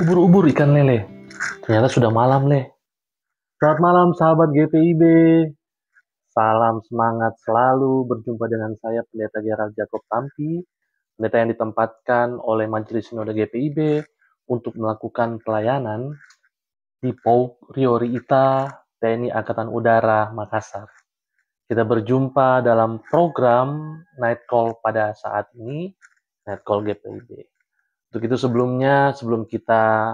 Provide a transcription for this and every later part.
Ubur-ubur ikan lele. Ternyata sudah malam, Le. Selamat malam, sahabat GPIB. Salam semangat selalu berjumpa dengan saya, Pendeta Gerald Jacob Tampi, pendeta yang ditempatkan oleh Majelis Sinode GPIB untuk melakukan pelayanan di PAUK Riori Ita, TNI Angkatan Udara, Makassar. Kita berjumpa dalam program Night Call pada saat ini, Night Call GPIB. Untuk itu sebelumnya, sebelum kita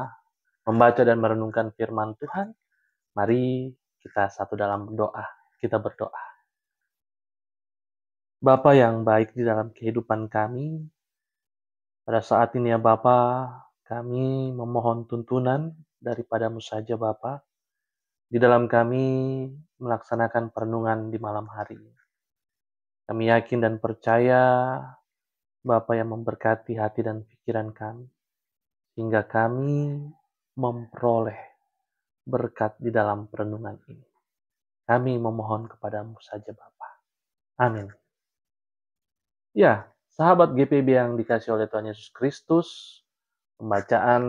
membaca dan merenungkan firman Tuhan, mari kita satu dalam doa. Kita berdoa. Bapa yang baik di dalam kehidupan kami, pada saat ini ya Bapa, kami memohon tuntunan daripadamu saja Bapa, di dalam kami melaksanakan perenungan di malam hari ini. Kami yakin dan percaya Bapa yang memberkati hati dan pikiran kami, sehingga kami memperoleh berkat di dalam perenungan ini. Kami memohon kepadamu saja Bapa. Amin. Ya, sahabat GPB yang dikasih oleh Tuhan Yesus Kristus, pembacaan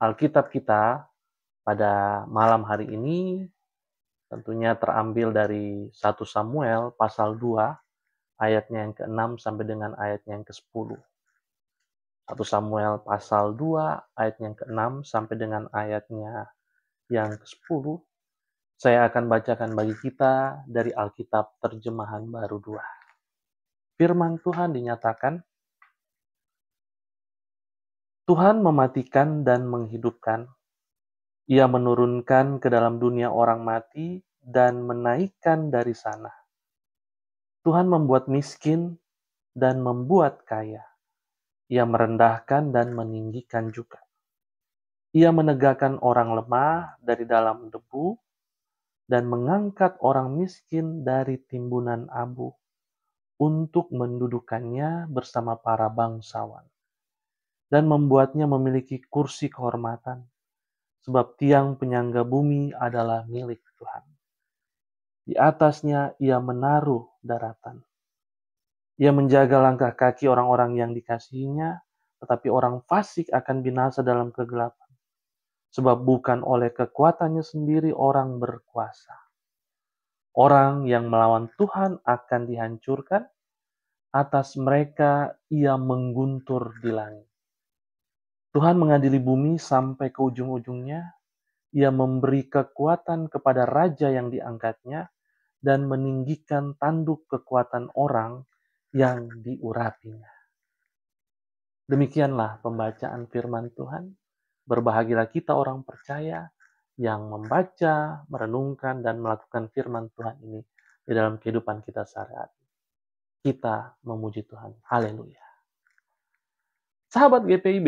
Alkitab kita pada malam hari ini tentunya terambil dari 1 Samuel pasal 2, ayatnya yang ke-6 sampai dengan ayatnya yang ke-10. 1 Samuel pasal 2, ayatnya yang ke-6 sampai dengan ayatnya yang ke-10. Saya akan bacakan bagi kita dari Alkitab Terjemahan Baru 2. Firman Tuhan dinyatakan, Tuhan mematikan dan menghidupkan. Ia menurunkan ke dalam dunia orang mati dan menaikkan dari sana. Tuhan membuat miskin dan membuat kaya. Ia merendahkan dan meninggikan juga. Ia menegakkan orang lemah dari dalam debu dan mengangkat orang miskin dari timbunan abu untuk mendudukannya bersama para bangsawan dan membuatnya memiliki kursi kehormatan, sebab tiang penyangga bumi adalah milik Tuhan. Di atasnya ia menaruh daratan. Ia menjaga langkah kaki orang-orang yang dikasihinya, tetapi orang fasik akan binasa dalam kegelapan. Sebab bukan oleh kekuatannya sendiri orang berkuasa. Orang yang melawan Tuhan akan dihancurkan, atas mereka ia mengguntur di langit. Tuhan mengadili bumi sampai ke ujung-ujungnya. Ia memberi kekuatan kepada raja yang diangkatnya dan meninggikan tanduk kekuatan orang yang diurapinya. Demikianlah pembacaan firman Tuhan. Berbahagialah kita orang percaya yang membaca, merenungkan, dan melakukan firman Tuhan ini di dalam kehidupan kita sehari-hari. Kita memuji Tuhan. Haleluya. Sahabat GPIB,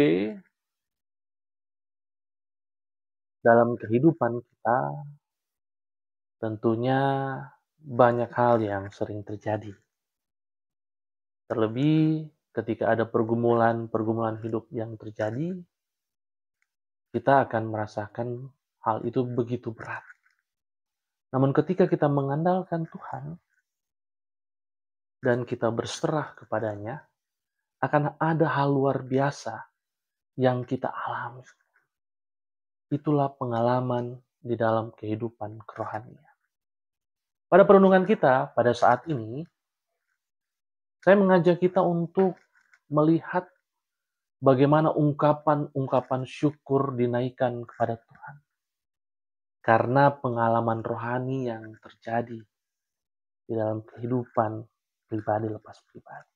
dalam kehidupan kita tentunya banyak hal yang sering terjadi. Terlebih ketika ada pergumulan hidup yang terjadi, kita akan merasakan hal itu begitu berat. Namun ketika kita mengandalkan Tuhan dan kita berserah kepadanya, akan ada hal luar biasa yang kita alami. Itulah pengalaman di dalam kehidupan kerohanian. Pada perenungan kita pada saat ini, saya mengajak kita untuk melihat bagaimana ungkapan-ungkapan syukur dinaikkan kepada Tuhan. Karena pengalaman rohani yang terjadi di dalam kehidupan pribadi lepas pribadi.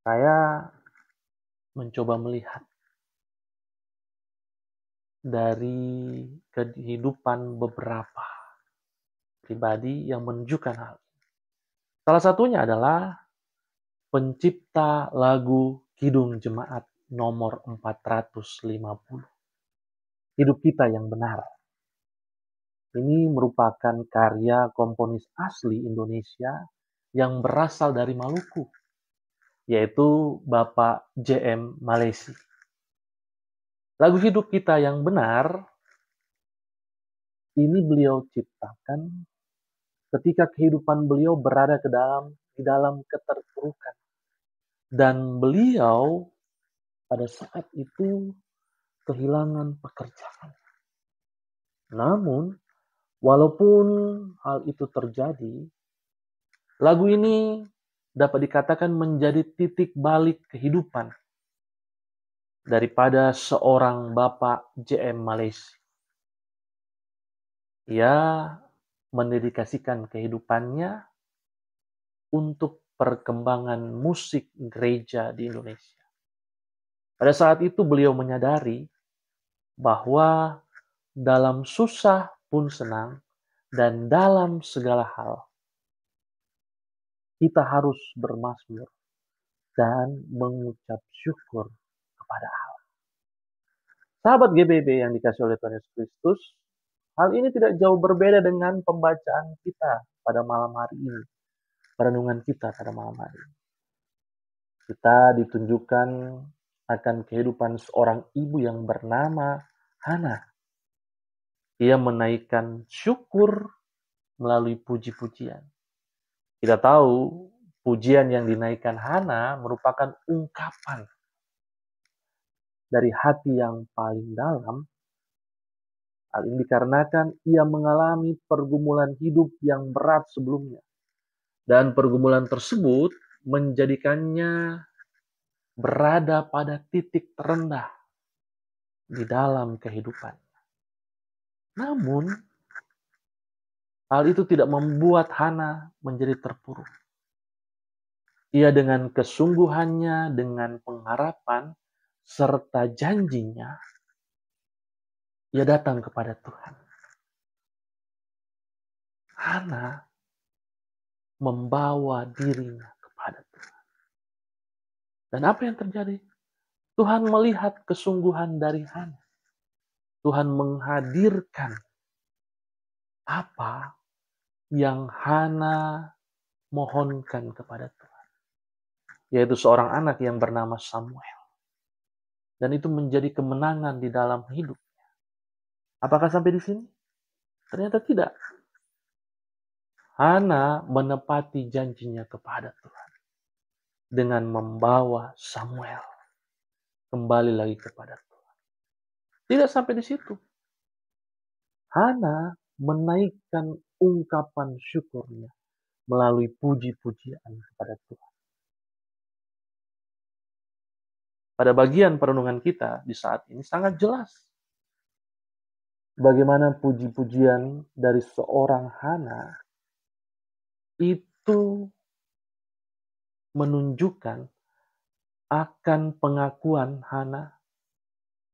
Saya mencoba melihat dari kehidupan beberapa pribadi yang menunjukkan hal ini. Salah satunya adalah pencipta lagu Kidung Jemaat nomor 450. Hidup kita yang benar. Ini merupakan karya komponis asli Indonesia yang berasal dari Maluku, yaitu Bapak J.M. Malesi. Lagu Hidup Kita yang Benar, ini beliau ciptakan ketika kehidupan beliau berada di dalam keterpurukan. Dan beliau pada saat itu kehilangan pekerjaan. Namun, walaupun hal itu terjadi, lagu ini dapat dikatakan menjadi titik balik kehidupan daripada seorang Bapak J.M. Malaysia. Ia mendedikasikan kehidupannya untuk perkembangan musik gereja di Indonesia. Pada saat itu beliau menyadari bahwa dalam susah pun senang dan dalam segala hal kita harus bermazmur dan mengucap syukur kepada Allah. Sahabat GBB yang dikasih oleh Tuhan Yesus Kristus, hal ini tidak jauh berbeda dengan pembacaan kita pada malam hari ini, perenungan kita pada malam hari ini. Kita ditunjukkan akan kehidupan seorang ibu yang bernama Hana. Ia menaikkan syukur melalui puji-pujian. Kita tahu pujian yang dinaikkan Hana merupakan ungkapan dari hati yang paling dalam. Hal ini dikarenakan ia mengalami pergumulan hidup yang berat sebelumnya. Dan pergumulan tersebut menjadikannya berada pada titik terendah di dalam kehidupan. Namun, hal itu tidak membuat Hana menjadi terpuruk. Ia dengan kesungguhannya, dengan pengharapan, serta janjinya, ia datang kepada Tuhan. Hana membawa dirinya kepada Tuhan. Dan apa yang terjadi? Tuhan melihat kesungguhan dari Hana. Tuhan menghadirkan apa yang Hana mohonkan kepada Tuhan. Yaitu seorang anak yang bernama Samuel. Dan itu menjadi kemenangan di dalam hidup. Apakah sampai di sini? Ternyata tidak. Hana menepati janjinya kepada Tuhan dengan membawa Samuel kembali lagi kepada Tuhan. Tidak sampai di situ. Hana menaikkan ungkapan syukurnya melalui puji-pujian kepada Tuhan. Pada bagian perenungan kita di saat ini sangat jelas bagaimana puji-pujian dari seorang Hana itu menunjukkan akan pengakuan Hana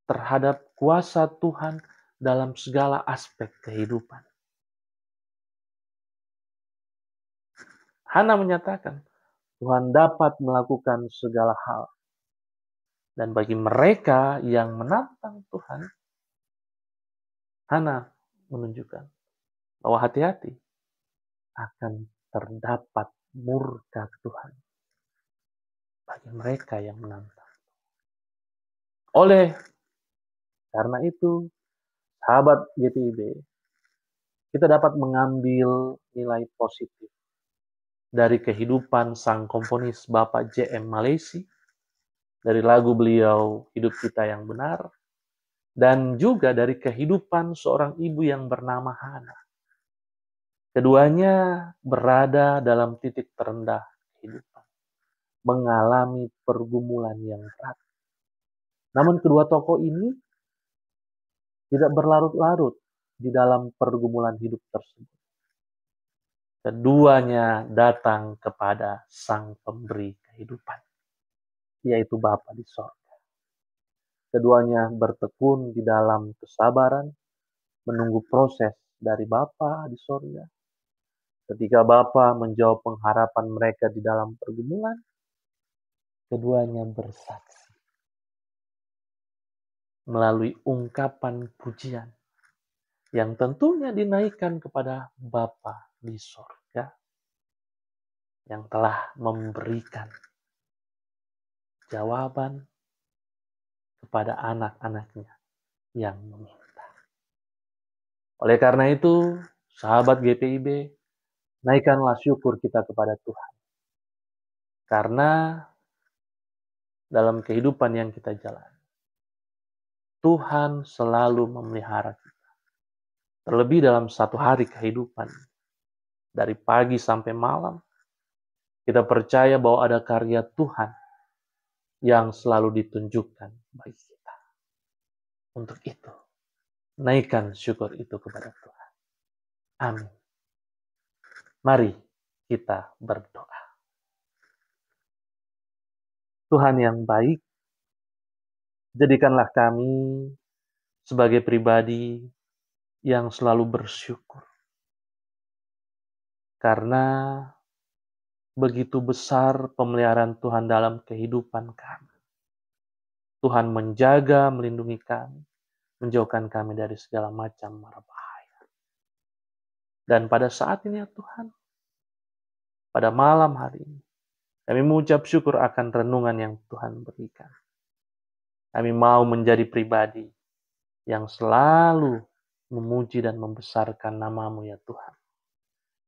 terhadap kuasa Tuhan dalam segala aspek kehidupan. Hana menyatakan, Tuhan dapat melakukan segala hal. Dan bagi mereka yang menantang Tuhan, Hana menunjukkan bahwa hati-hati akan terdapat murka Tuhan bagi mereka yang menantang. Oleh karena itu, sahabat GPIB, kita dapat mengambil nilai positif dari kehidupan sang komponis Bapak J.M. Malaysia, dari lagu beliau Hidup Kita Yang Benar, dan juga dari kehidupan seorang ibu yang bernama Hana. Keduanya berada dalam titik terendah kehidupan, mengalami pergumulan yang berat. Namun kedua tokoh ini tidak berlarut-larut di dalam pergumulan hidup tersebut. Keduanya datang kepada Sang Pemberi kehidupan, yaitu Bapa di sorga. Keduanya bertekun di dalam kesabaran, menunggu proses dari Bapa di sorga. Ketika Bapa menjawab pengharapan mereka di dalam pergumulan, keduanya bersaksi melalui ungkapan pujian yang tentunya dinaikkan kepada Bapa di sorga yang telah memberikan jawaban kepada anak-anaknya yang meminta. Oleh karena itu, sahabat GPIB, naikkanlah syukur kita kepada Tuhan. Karena dalam kehidupan yang kita jalani. Tuhan selalu memelihara kita. Terlebih dalam satu hari kehidupan, dari pagi sampai malam, kita percaya bahwa ada karya Tuhan yang selalu ditunjukkan bagi kita. Untuk itu, naikkan syukur itu kepada Tuhan. Amin. Mari kita berdoa. Tuhan yang baik, jadikanlah kami sebagai pribadi yang selalu bersyukur. Karena begitu besar pemeliharaan Tuhan dalam kehidupan kami. Tuhan menjaga, melindungi kami, menjauhkan kami dari segala macam mara bahaya. Dan pada saat ini ya Tuhan, pada malam hari ini, kami mengucap syukur akan renungan yang Tuhan berikan. Kami mau menjadi pribadi yang selalu memuji dan membesarkan nama-Mu ya Tuhan,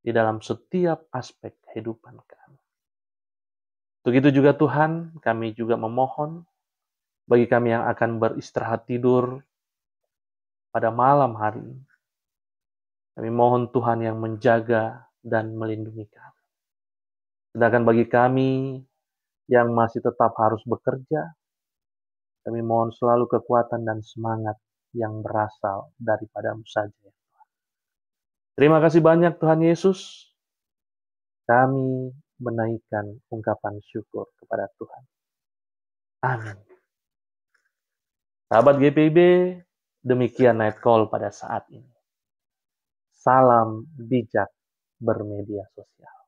di dalam setiap aspek kehidupan kami. Begitu juga Tuhan, kami juga memohon bagi kami yang akan beristirahat tidur pada malam hari ini. Kami mohon Tuhan yang menjaga dan melindungi kami. Sedangkan bagi kami yang masih tetap harus bekerja, kami mohon selalu kekuatan dan semangat yang berasal daripada-Mu saja. Terima kasih banyak Tuhan Yesus. Kami menaikkan ungkapan syukur kepada Tuhan. Amin. Sahabat GPIB, demikian Night Call pada saat ini. Salam bijak bermedia sosial.